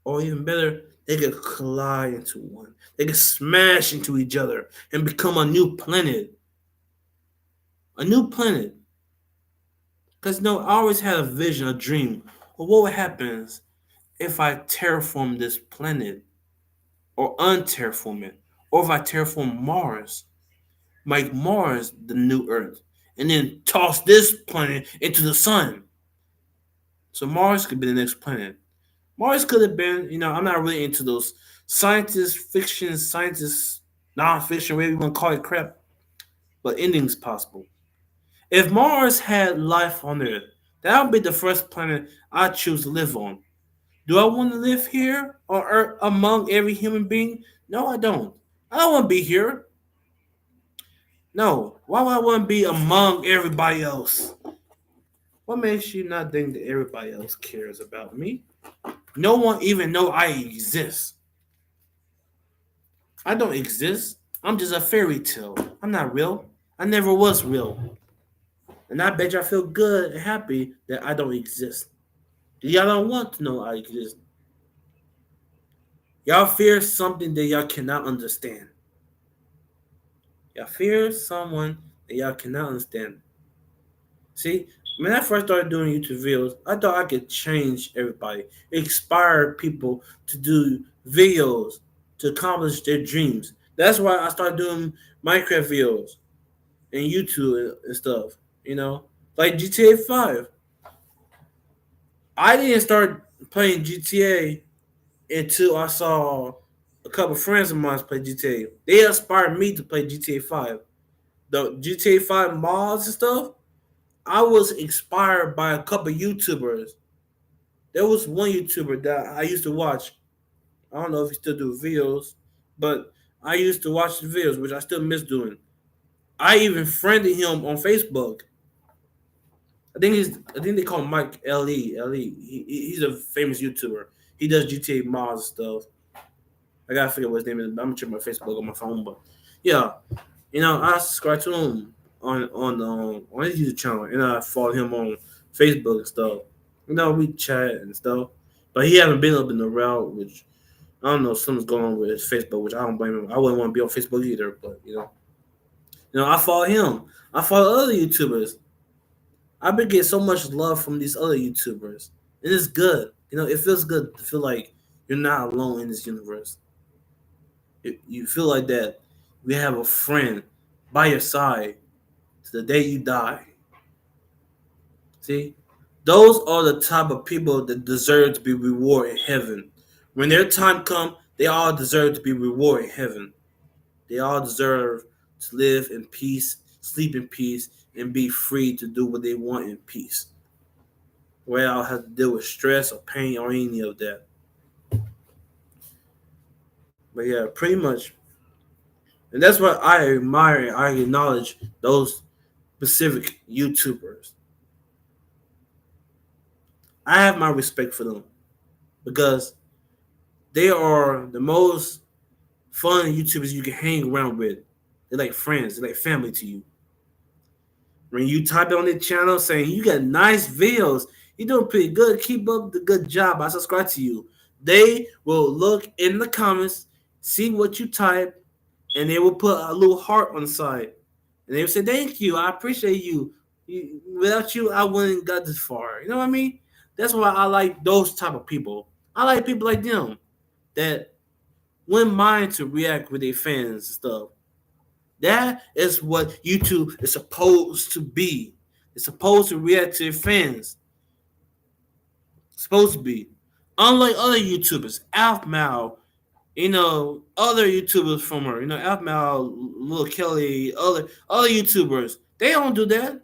[SPEAKER 1] Or even better, they could collide into one. They could smash into each other and become a new planet. A new planet. Because no, I always had a vision, a dream of what happens if I terraform this planet or unterraform it, or if I terraform Mars, make Mars the new Earth, and then toss this planet into the sun. So Mars could be the next planet. Mars could have been, I'm not really into those scientist fiction, scientist non-fiction, whatever you want to call it, crap. But endings possible. If Mars had life on Earth, that would be the first planet I choose to live on. Do I want to live here on Earth among every human being? No, I don't. I don't want to be here. No. Why would I want to be among everybody else? What makes you not think that everybody else cares about me? No one even know I exist. I don't exist. I'm just a fairy tale. I'm not real. I never was real. And I bet y'all feel good and happy that I don't exist. Y'all don't want to know I exist. Y'all fear something that y'all cannot understand. Y'all fear someone that y'all cannot understand. See, when I first started doing YouTube videos, I thought I could change everybody, inspire people to do videos to accomplish their dreams. That's why I started doing Minecraft videos and YouTube and stuff. Like GTA 5. I didn't start playing GTA until I saw a couple friends of mine play GTA. They inspired me to play GTA 5. The GTA 5 mods and stuff, I was inspired by a couple YouTubers. There was one YouTuber that I used to watch. I don't know if he still do videos, but I used to watch the videos, which I still miss doing. I even friended him on Facebook. I think they call him Mike Le. He's a famous YouTuber. He does GTA mods and stuff. I gotta figure out what his name is. I'm gonna check my Facebook on my phone, but yeah, I subscribe to him on his YouTube channel, and I follow him on Facebook and stuff. We chat and stuff, but he haven't been up in the route, which I don't know. Something's going on with his Facebook, which I don't blame him. I wouldn't want to be on Facebook either, but I follow him. I follow other YouTubers. I've been getting so much love from these other YouTubers, and it's good. It feels good to feel like you're not alone in this universe. You feel like that we have a friend by your side to the day you die. See, those are the type of people that deserve to be rewarded in heaven. When their time comes, they all deserve to be rewarded in heaven. They all deserve to live in peace, sleep in peace, and be free to do what they want in peace, without having to deal with stress or pain or any of that. But yeah, pretty much, and that's what I admire. I acknowledge those specific YouTubers. I have my respect for them because they are the most fun YouTubers you can hang around with. They're like friends. They're like family to you. When you type on their channel saying you got nice videos, you're doing pretty good. Keep up the good job. I subscribe to you. They will look in the comments, see what you type, and they will put a little heart on the side. And they will say, "Thank you. I appreciate you. Without you, I wouldn't got this far." You know what I mean? That's why I like those type of people. I like people like them that wouldn't mind to react with their fans and stuff. That is what YouTube is supposed to be. It's supposed to react to your fans. It's supposed to be. Unlike other YouTubers, Alpmal, other YouTubers from her, Alpmal, Lil Kelly, other YouTubers, they don't do that.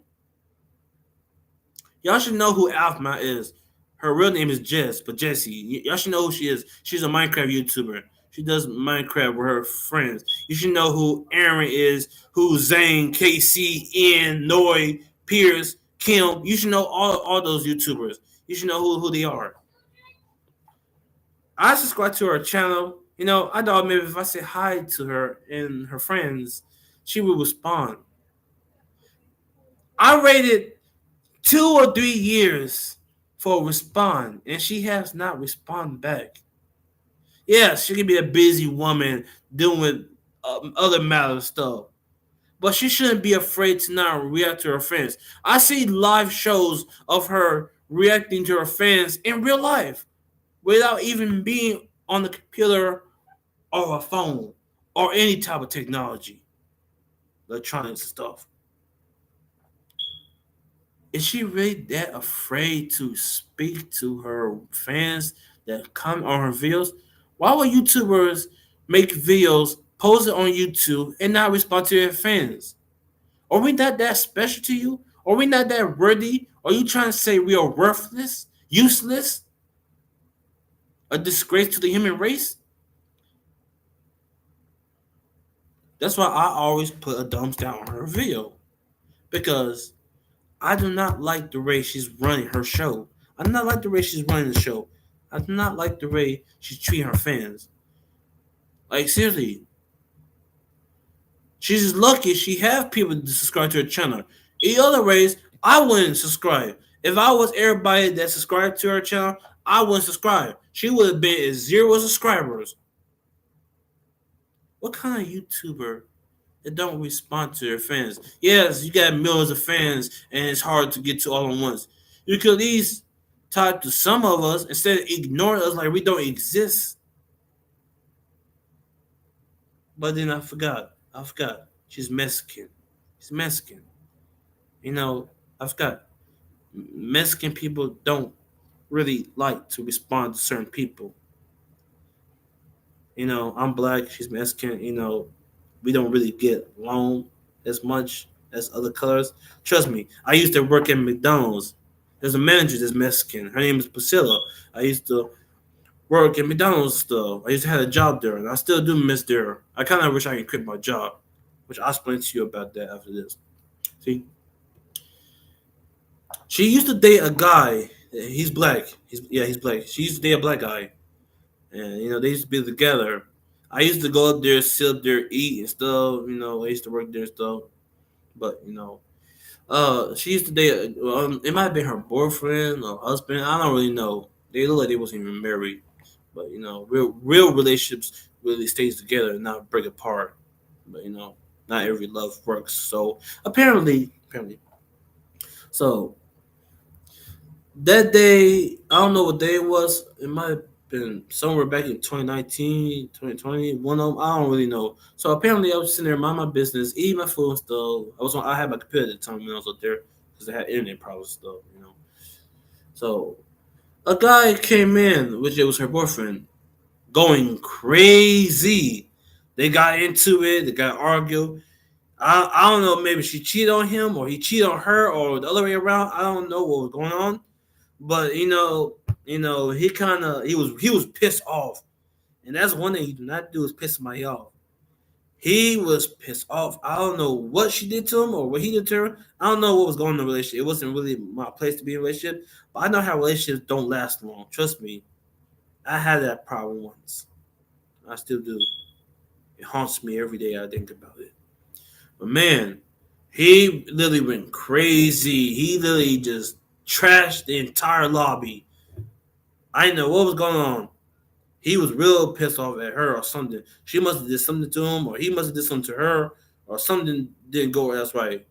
[SPEAKER 1] Y'all should know who Alpma is. Her real name is Jess, but Jessie. Y'all should know who she is. She's a Minecraft YouTuber. She does Minecraft with her friends. You should know who Aaron is, who Zane, KC, Ian, Noy, Pierce, Kim. You should know all those YouTubers. You should know who they are. I subscribe to her channel. I thought maybe if I say hi to her and her friends, she will respond. I rated 2 or 3 years for a respond, and she has not responded back. Yes, she can be a busy woman doing other matter stuff, but she shouldn't be afraid to not react to her fans. I see live shows of her reacting to her fans in real life without even being on the computer or a phone or any type of technology, electronics stuff. Is she really that afraid to speak to her fans that come on her videos? Why would YouTubers make videos, post it on YouTube, and not respond to their fans? Are we not that special to you? Are we not that worthy? Are you trying to say we are worthless, useless, a disgrace to the human race? That's why I always put a thumbs down on her video. Because I do not like the way she's running her show. I do not like the way she's running the show. I do not like the way she's treating her fans. Like, seriously. She's lucky she have people to subscribe to her channel. In other ways, I wouldn't subscribe. If I was everybody that subscribed to her channel, I wouldn't subscribe. She would have been at 0 subscribers. What kind of YouTuber that don't respond to their fans? Yes, you got millions of fans, and it's hard to get to all at once. You could at least talk to some of us instead of ignoring us like we don't exist. But then I forgot. She's Mexican. She's Mexican. I forgot. Mexican people don't really like to respond to certain people. I'm black. She's Mexican. We don't really get along as much as other colors. Trust me. I used to work at McDonald's. There's a manager that's Mexican. Her name is Priscilla. I used to work at McDonald's still. I used to have a job there, and I still do miss there. I kind of wish I could quit my job, which I'll explain to you about that after this. See, she used to date a guy. He's black. He's black. She used to date a black guy, and they used to be together. I used to go up there, sit up there, eat and stuff. I used to work there and stuff. But she used to date. It might have been her boyfriend or husband. I don't really know. They look like they wasn't even married. But real relationships really stays together and not break apart. But not every love works. So apparently, so that day, I don't know what day it was. It might have been somewhere back in 2019, 2020. One of them, I don't really know. So apparently, I was sitting there, mind my business, eating my food and stuff. I had my computer at the time when I was up there because I had internet problems and stuff. So a guy came in, which it was her boyfriend, going crazy. They got into it. They got argued. I don't know. Maybe she cheated on him, or he cheated on her, or the other way around. I don't know what was going on. But he was pissed off, and that's one thing you do not do is piss somebody off. He was pissed off. I don't know what she did to him or what he did to her. I don't know what was going on in the relationship. It wasn't really my place to be in a relationship, but I know how relationships don't last long. Trust me, I had that problem once. I still do. It haunts me every day I think about it. But man, he literally went crazy. He literally just trashed the entire lobby. I didn't know what was going on. He was real pissed off at her or something. She must have did something to him, or he must have did something to her, or something didn't go else right.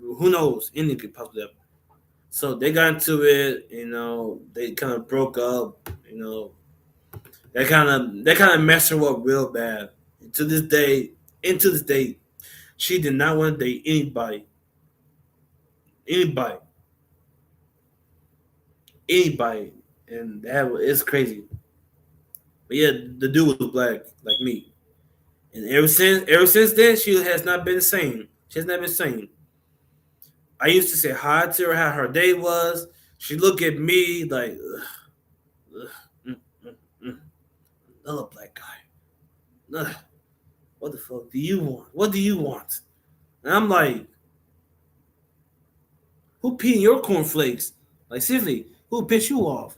[SPEAKER 1] Who knows? Anything could possibly happen. So they got into it. They kind of broke up. They kind of messed her up real bad. And to this day, she did not want to date anybody, anybody, and it's crazy. But yeah, the dude was black like me, and ever since then, she has not been the same. She has not been the same. I used to say hi to her, how her day was. She look at me like, ugh, ugh, mm, mm, mm, another black guy. Ugh, what the fuck do you want? What do you want? And I'm like, who peeing your cornflakes? Like seriously, who pissed you off?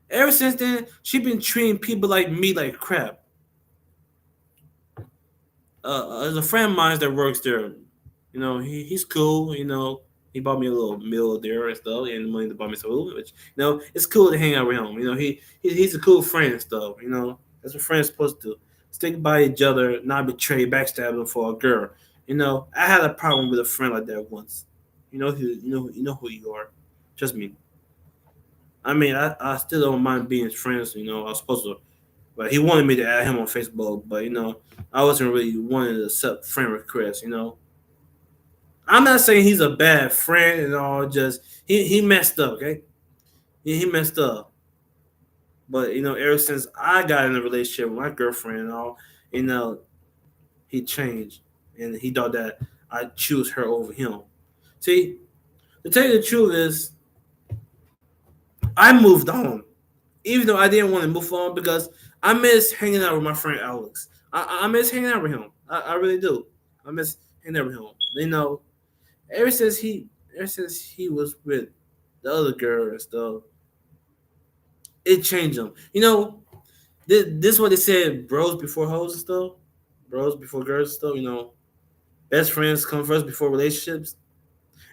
[SPEAKER 1] Ever since then, she been treating people like me like crap. There's a friend of mine that works there. He's cool. He bought me a little meal there and stuff, and money to buy me some food. Which it's cool to hang out with him. He's a cool friend and stuff. That's what friends supposed to do. Stick by each other, not betray, backstab them for a girl. I had a problem with a friend like that once. You know who you are. Trust me. I mean, I still don't mind being friends. I was supposed to, but he wanted me to add him on Facebook. But I wasn't really wanting to accept friend requests. I'm not saying he's a bad friend and all. Just he messed up. Okay, he messed up. But ever since I got in a relationship with my girlfriend and all, you know, he changed, and he thought that I choose her over him. See, to tell you the truth is, I moved on, even though I didn't want to move on because I miss hanging out with my friend Alex. I miss hanging out with him. I really do. I miss hanging out with him. Ever since he ever since he was with the other girl and stuff, it changed him. This is what they said: bros before hoes and stuff, bros before girls and stuff. Best friends come first before relationships.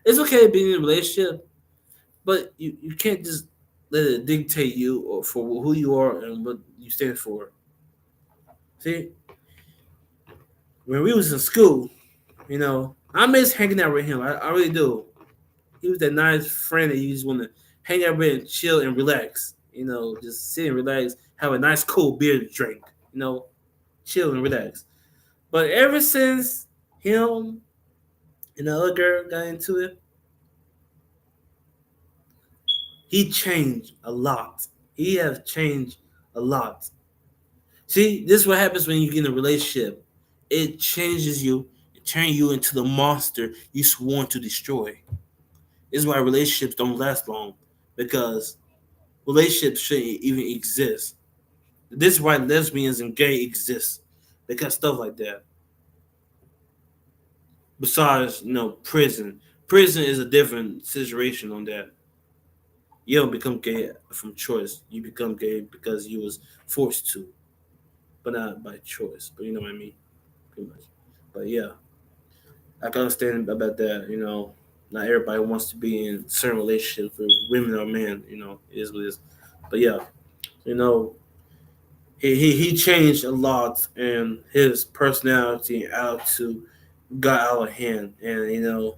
[SPEAKER 1] It's okay to be in a relationship, but you can't just let it dictate you or for who you are and what you stand for. See, when we was in school, I miss hanging out with him. I really do. He was that nice friend that you just want to hang out with and chill and relax. Just sit and relax, have a nice cold beer to drink. Chill and relax. But ever since him and the other girl got into it, he changed a lot. He has changed a lot. See, this is what happens when you get in a relationship. It changes you, it turns you into the monster you sworn to destroy. This is why relationships don't last long because relationships shouldn't even exist. This is why lesbians and gay exist because stuff like that. Besides, prison. Prison is a different situation on that. You don't become gay from choice. You become gay because you was forced to, but not by choice. But you know what I mean, pretty much. But yeah, I can understand about that. Not everybody wants to be in certain relationships with women or men. It is what it is. But yeah, you know, he changed a lot, and his personality and attitude got out of hand. And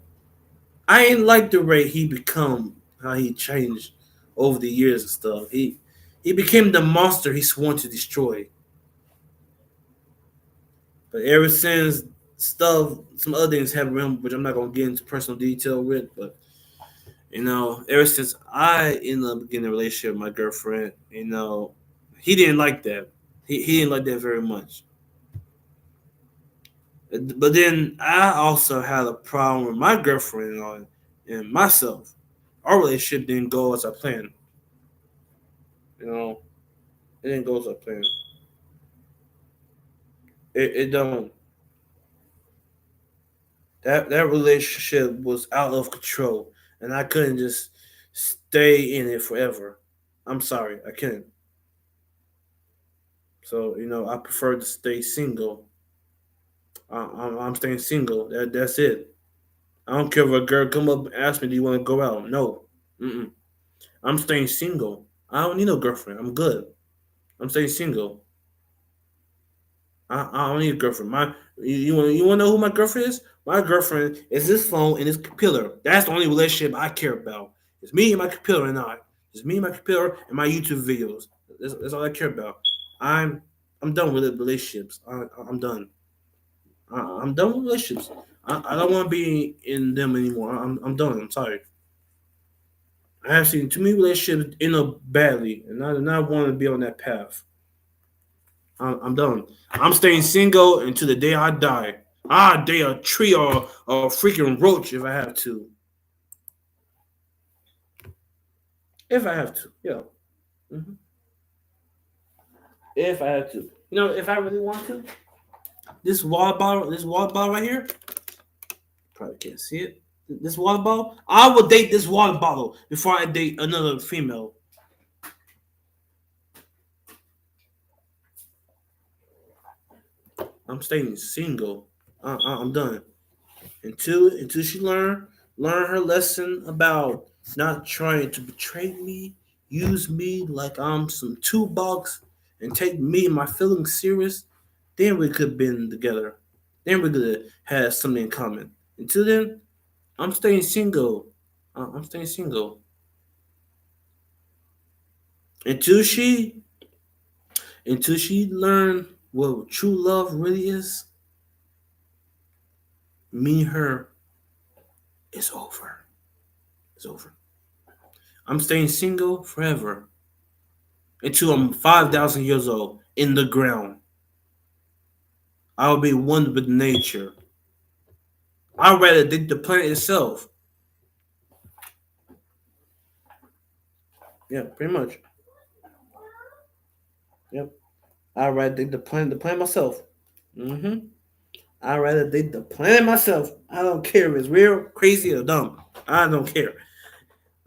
[SPEAKER 1] I ain't like the way he become, how he changed over the years and stuff. He became the monster he sworn to destroy. But ever since stuff, some other things happened, with him, which I'm not gonna get into personal detail with. But ever since I ended up getting a relationship with my girlfriend, he didn't like that. He didn't like that very much. But then I also had a problem with my girlfriend and myself. Our relationship didn't go as I planned. You know, it didn't go as I planned. It don't. That relationship was out of control, and I couldn't just stay in it forever. I'm sorry, I couldn't. So I prefer to stay single. I'm staying single. That's it. I don't care if a girl come up and ask me, "Do you want to go out?" No. Mm-mm. I'm staying single. I don't need no girlfriend. I'm good. I'm staying single. I don't need a girlfriend. You want to know who my girlfriend is? My girlfriend is this phone and this computer. That's the only relationship I care about. It's me and my computer and I. It's me and my computer and my YouTube videos. That's all I care about. I'm I'm done with relationships. I'm done. I'm done with relationships. I don't want to be in them anymore. I'm done. I'm sorry. I have seen too many relationships end up badly, and I do not want to be on that path. I'm done. I'm staying single until the day I die. I dare a tree or a freaking roach if I have to. If I have to, yeah. hmm If I have to, if I really want to. This water bottle right here. Probably can't see it. This water bottle. I will date this water bottle before I date another female. I'm staying single. I'm done. Until she learn her lesson about not trying to betray me, use me like I'm some toolbox, and take me and my feelings serious, then we could been together. Then we could have something in common. Until then, I'm staying single. I'm staying single. Until she until she learn what true love really is, me and her is over. It's over. I'm staying single forever until I'm 5,000 years old in the ground. I'll be one with nature. I'd rather dig the planet itself. Yeah, pretty much. Yep. I'd rather dig the planet myself. Mm-hmm. I'd rather dig the planet myself. I don't care if it's real, crazy, or dumb. I don't care.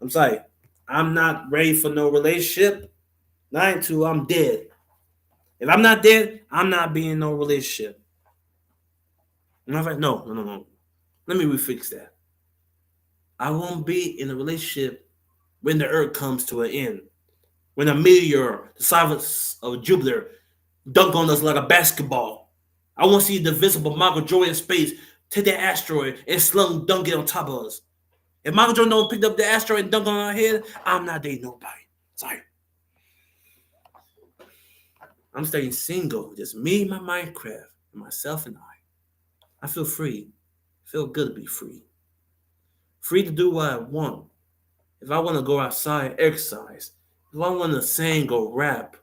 [SPEAKER 1] I'm sorry. I'm not ready for no relationship. Not until I'm dead. If I'm not dead, I'm not being in no relationship. No, no, no, no. Let me refix that. I won't be in a relationship when the Earth comes to an end. When a meteor, the size of Jupiter, dunk on us like a basketball. I want to see the visible Michael Jordan in space take that asteroid and slung dunk it on top of us. If Michael Jordan don't pick up the asteroid and dunk on our head, I'm not dating nobody. Sorry. I'm staying single. Just me, my Minecraft, and myself and I. I feel free. I feel good to be free. Free to do what I want. If I want to go outside, exercise. If I want to sing or rap,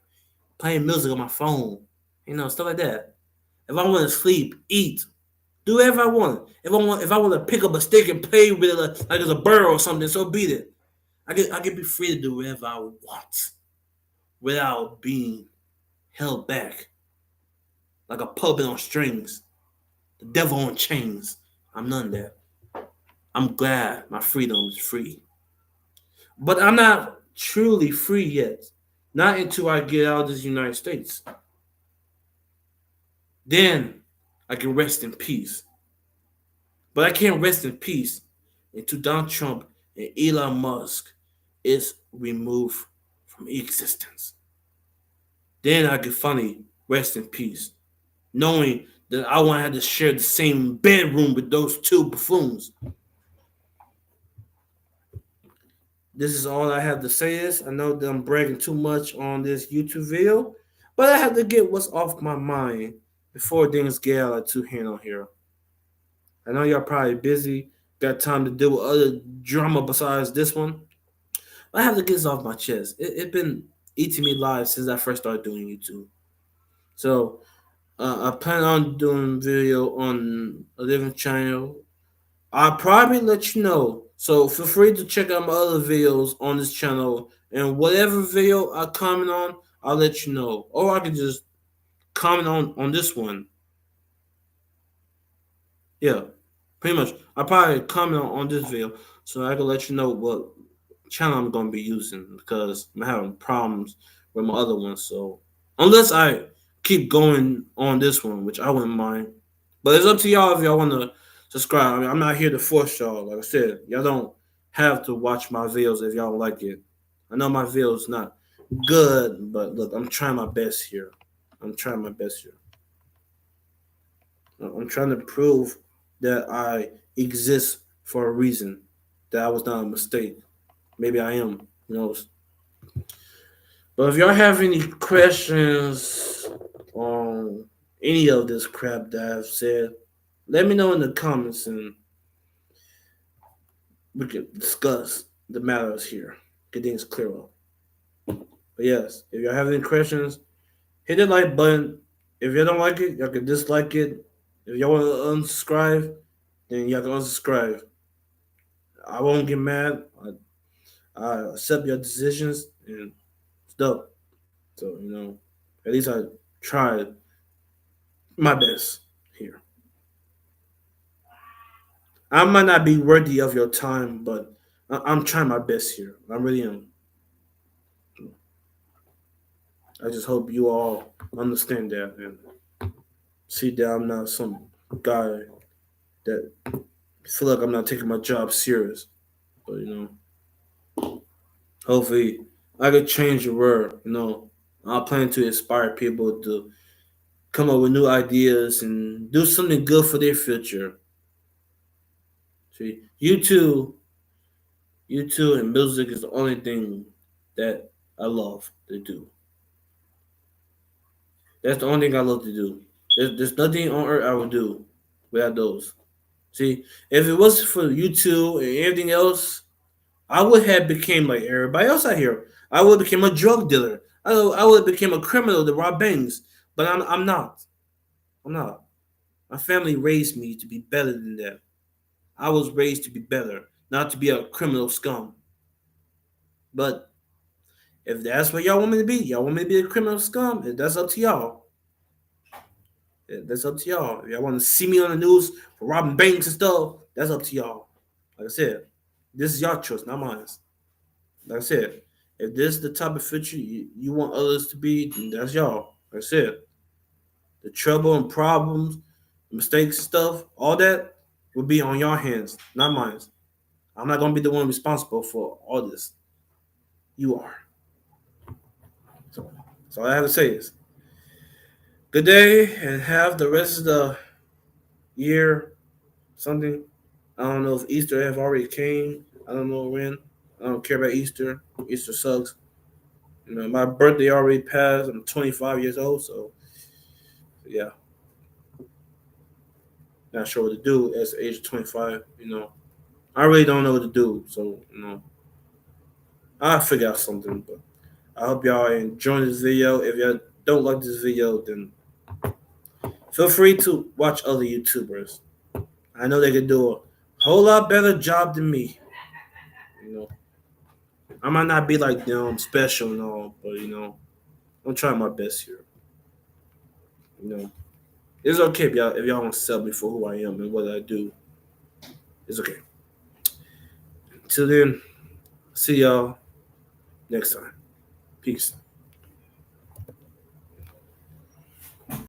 [SPEAKER 1] playing music on my phone, stuff like that. If I want to sleep, eat, do whatever I want. If I want to pick up a stick and play with it like it's a bird or something, so be it. I can be free to do whatever I want without being held back like a puppet on strings, the devil on chains. I'm none of that. I'm glad my freedom is free. But I'm not truly free yet. Not until I get out of this United States. Then I can rest in peace. But I can't rest in peace until Donald Trump and Elon Musk is removed from existence. Then I can finally rest in peace, knowing that I won't have to share the same bedroom with those two buffoons. This is all I have to say. Is I know that I'm bragging too much on this YouTube video, but I have to get what's off my mind before things get out of two hand on here. I know y'all probably busy, got time to deal with other drama besides this one. I have to get this off my chest. It's been eating me alive since I first started doing YouTube. So I plan on doing video on a different channel. I'll probably let you know. So feel free to check out my other videos on this channel. And whatever video I comment on, I'll let you know. Or I can just comment on this one. Yeah, pretty much. I'll probably comment on this video so I can let you know what channel I'm gonna be using because I'm having problems with my other one. So unless I keep going on this one, which I wouldn't mind, but it's up to y'all if y'all want to subscribe. I mean, I'm not here to force y'all. Like I said, y'all don't have to watch my videos if y'all don't like it. I know my videos not good, but look, I'm trying my best here. I'm trying my best here. I'm trying to prove that I exist for a reason. That I was not a mistake. Maybe I am. Who knows? But if y'all have any questions on any of this crap that I've said, let me know in the comments and we can discuss the matters here. Get things clear up. But yes, if y'all have any questions, hit the like button. If y'all don't like it, y'all can dislike it. If y'all want to unsubscribe, then y'all can unsubscribe. I won't get mad. I accept your decisions and stuff. So, at least I tried my best here. I might not be worthy of your time, but I'm trying my best here. I really am. I just hope you all understand that and see that I'm not some guy that feel like I'm not taking my job serious. But hopefully I could change the world. I plan to inspire people to come up with new ideas and do something good for their future. See, YouTube and music is the only thing that I love to do. That's the only thing I love to do. There's nothing on earth I would do without those. See, if it was for YouTube and everything else, I would have became like everybody else out here. I would have became a drug dealer. I would have became a criminal to rob banks. But I'm not. I'm not. My family raised me to be better than that. I was raised to be better, not to be a criminal scum. But if that's what y'all want me to be, y'all want me to be a criminal scum, that's up to y'all. That's up to y'all. If y'all want to see me on the news for robbing banks and stuff, that's up to y'all. Like I said, this is your choice, not mine. Like I said, if this is the type of future you want others to be, then that's y'all. Like I said, the trouble and problems, mistakes, stuff, all that will be on your hands, not mine. I'm not gonna be the one responsible for all this. You are. So all I have to say is, good day and have the rest of the year something. I don't know if Easter have already came. I don't know when. I don't care about Easter. Easter sucks. My birthday already passed. I'm 25 years old, so yeah, not sure what to do at the age of 25. I really don't know what to do. So I'll figure out something. But I hope y'all enjoy this video. If y'all don't like this video, then feel free to watch other YouTubers. I know they can do a whole lot better job than me. You know, I might not be like them special and all, but I'm trying my best here. You know, it's okay if y'all want to sell me for who I am and what I do. It's okay. Till then, see y'all next time. Peace.